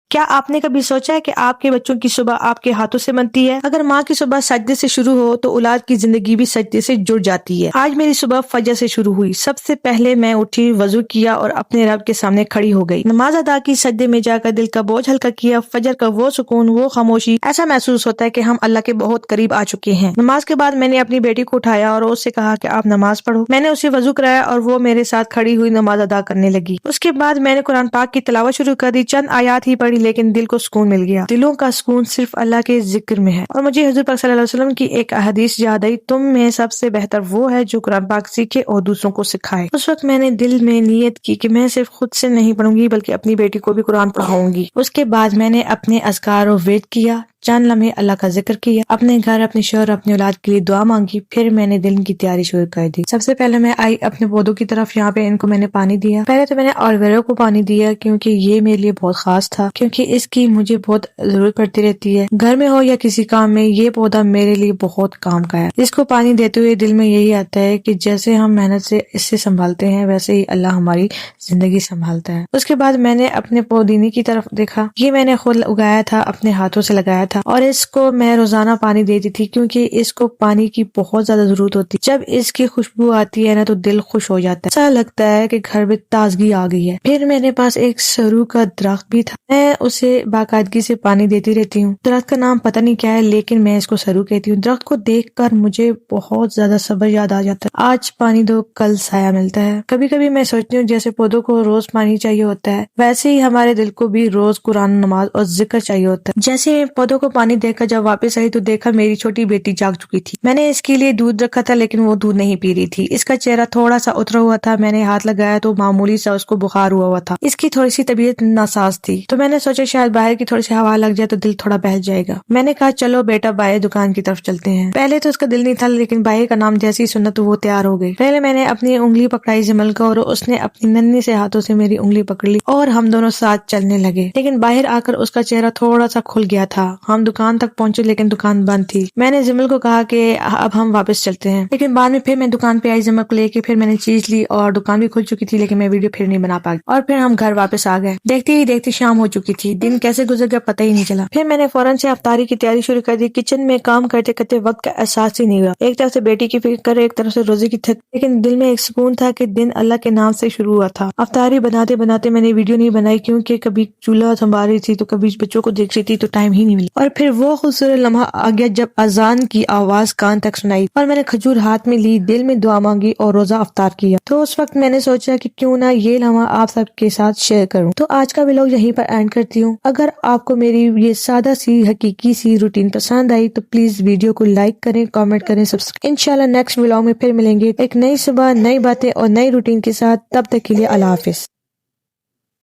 کیا آپ نے کبھی سوچا ہے کہ آپ کے بچوں کی صبح آپ کے ہاتھوں سے بنتی ہے؟ اگر ماں کی صبح سجدے سے شروع ہو تو اولاد کی زندگی بھی سجدے سے جڑ جاتی ہے۔ آج میری صبح فجر سے شروع ہوئی۔ سب سے پہلے میں اٹھی، وضو کیا اور اپنے رب کے سامنے کھڑی ہو گئی۔ نماز ادا کی، سجدے میں جا کر دل کا بوجھ ہلکا کیا۔ فجر کا وہ سکون، وہ خاموشی، ایسا محسوس ہوتا ہے کہ ہم اللہ کے بہت قریب آ چکے ہیں۔ نماز کے بعد میں نے اپنی بیٹی کو اٹھایا اور اس سے کہا کہ آپ نماز پڑھو۔ میں نے اسے وضو کرایا اور وہ میرے ساتھ کھڑی ہوئی نماز ادا کرنے لگی۔ اس کے بعد میں نے قرآن پاک کی تلاوت شروع کر دی۔ چند آیات ہی پڑھی لیکن دل کو سکون مل گیا۔ دلوں کا سکون صرف اللہ کے ذکر میں ہے۔ اور مجھے حضور پاک صلی اللہ علیہ وسلم کی ایک حدیث یاد آئی، تم میں سب سے بہتر وہ ہے جو قرآن پاک سیکھے اور دوسروں کو سکھائے۔ اس وقت میں نے دل میں نیت کی کہ میں صرف خود سے نہیں پڑھوں گی بلکہ اپنی بیٹی کو بھی قرآن پڑھاؤں گی۔ اس کے بعد میں نے اپنے اذکار و ورد کیا، چند لمحے اللہ کا ذکر کیا، اپنے گھر، اپنے شوہر، اپنے اولاد کے لیے دعا مانگی، پھر میں نے دن کی تیاری شروع کر دی۔ سب سے پہلے میں آئی اپنے پودوں کی طرف، یہاں پہ ان کو میں نے پانی دیا۔ پہلے تو میں نے الویرا کو پانی دیا کیونکہ یہ میرے لیے بہت خاص تھا، کیونکہ اس کی مجھے بہت ضرورت پڑتی رہتی ہے، گھر میں ہو یا کسی کام میں، یہ پودا میرے لیے بہت کام کا ہے۔ اس کو پانی دیتے ہوئے دل میں یہی آتا ہے کہ جیسے ہم محنت سے اس سے سنبھالتے ہیں ویسے ہی اللہ ہماری زندگی سنبھالتا ہے۔ اس کے بعد میں نے اپنے پودینے کی طرف دیکھا، یہ میں نے خود اگایا تھا، اپنے ہاتھوں سے لگایا تھا، اور اس کو میں روزانہ پانی دیتی تھی کیونکہ اس کو پانی کی بہت زیادہ ضرورت ہوتی ہے۔ جب اس کی خوشبو آتی ہے نا تو دل خوش ہو جاتا ہے، ایسا لگتا ہے کہ گھر میں تازگی آ گئی ہے۔ پھر میرے پاس ایک سرو کا درخت بھی تھا، میں اسے باقاعدگی سے پانی دیتی رہتی ہوں۔ درخت کا نام پتہ نہیں کیا ہے لیکن میں اس کو سرو کہتی ہوں۔ درخت کو دیکھ کر مجھے بہت زیادہ صبر یاد آ جاتا ہے، آج پانی دو کل سایہ ملتا ہے۔ کبھی کبھی میں سوچتی ہوں جیسے پودوں کو روز پانی چاہیے ہوتا ہے ویسے ہی ہمارے دل کو بھی روز قرآن، نماز اور ذکر چاہیے ہوتا ہے۔ جیسے پودوں کو پانی دے کر جب واپس آئی تو دیکھا میری چھوٹی بیٹی جاگ چکی تھی۔ میں نے اس کے لیے دودھ رکھا تھا لیکن وہ دودھ نہیں پی رہی تھی، اس کا چہرہ تھوڑا سا اترا ہوا تھا، میں نے ہاتھ لگایا تو معمولی سا اس کو بخار ہوا تھا، اس کی تھوڑی سی طبیعت ناساز تھی، تو میں نے سوچا شاید باہر کی تھوڑی سی ہوا لگ جائے تو دل تھوڑا بہل جائے گا۔ میں نے کہا چلو بیٹا باہر دکان کی طرف چلتے ہیں۔ پہلے تو اس کا دل نہیں تھا لیکن باہر کا نام جیسی سنا تو وہ تیار ہو گئی۔ پہلے میں نے اپنی انگلی پکڑائی جمل کا اور اس نے اپنی ننھی سے ہاتھوں سے میری انگلی پکڑ لی اور ہم دونوں ساتھ چلنے لگے، لیکن باہر آ کر اس کا چہرہ تھوڑا سا کھل گیا تھا۔ ہم دکان تک پہنچے لیکن دکان بند تھی۔ میں نے جمل کو کہا کہ اب ہم واپس چلتے ہیں، لیکن بعد میں پھر میں دکان پہ آئی جمل کو لے کے، پھر میں نے چیز لی اور دکان بھی کھل چکی تھی لیکن میں ویڈیو پھر نہیں بنا پا گئی، اور پھر ہم گھر واپس آ گئے۔ دیکھتے ہی دیکھتے شام ہو چکی تھی، دن کیسے گزر گیا پتہ ہی نہیں چلا۔ پھر میں نے فوراً سے افطاری کی تیاری شروع کر دی۔ کچن میں کام کرتے کرتے وقت کا احساس ہی نہیں ہوا، ایک طرف سے بیٹی کی فکر، ایک طرف سے روزے کی تھک، لیکن دل میں ایک سکون تھا کہ دن اللہ کے نام سے شروع ہوا تھا۔ افطاری بناتے بناتے میں نے ویڈیو نہیں بنائی کیونکہ کبھی چولہا سنبھال رہی تھی تو کبھی بچوں کو دیکھ رہی تھی تو ٹائم ہی نہیں ملا، اور پھر وہ خوبصورت لمحہ آ گیا جب اذان کی آواز کان تک سنائی اور میں نے کھجور ہاتھ میں لی، دل میں دعا مانگی اور روزہ افطار کیا۔ تو اس وقت میں نے سوچا کہ کیوں نہ یہ لمحہ آپ سب کے ساتھ شیئر کروں۔ تو آج کا ولاگ یہیں پر اینڈ کرتی ہوں۔ اگر آپ کو میری یہ سادہ سی حقیقی سی روٹین پسند آئی تو پلیز ویڈیو کو لائک کریں، کامنٹ کریں، سبسکرائب۔ انشاءاللہ نیکسٹ ولاگ میں پھر ملیں گے ایک نئی صبح، نئی باتیں اور نئی روٹین کے ساتھ۔ تب تک کے لیے اللہ حافظ۔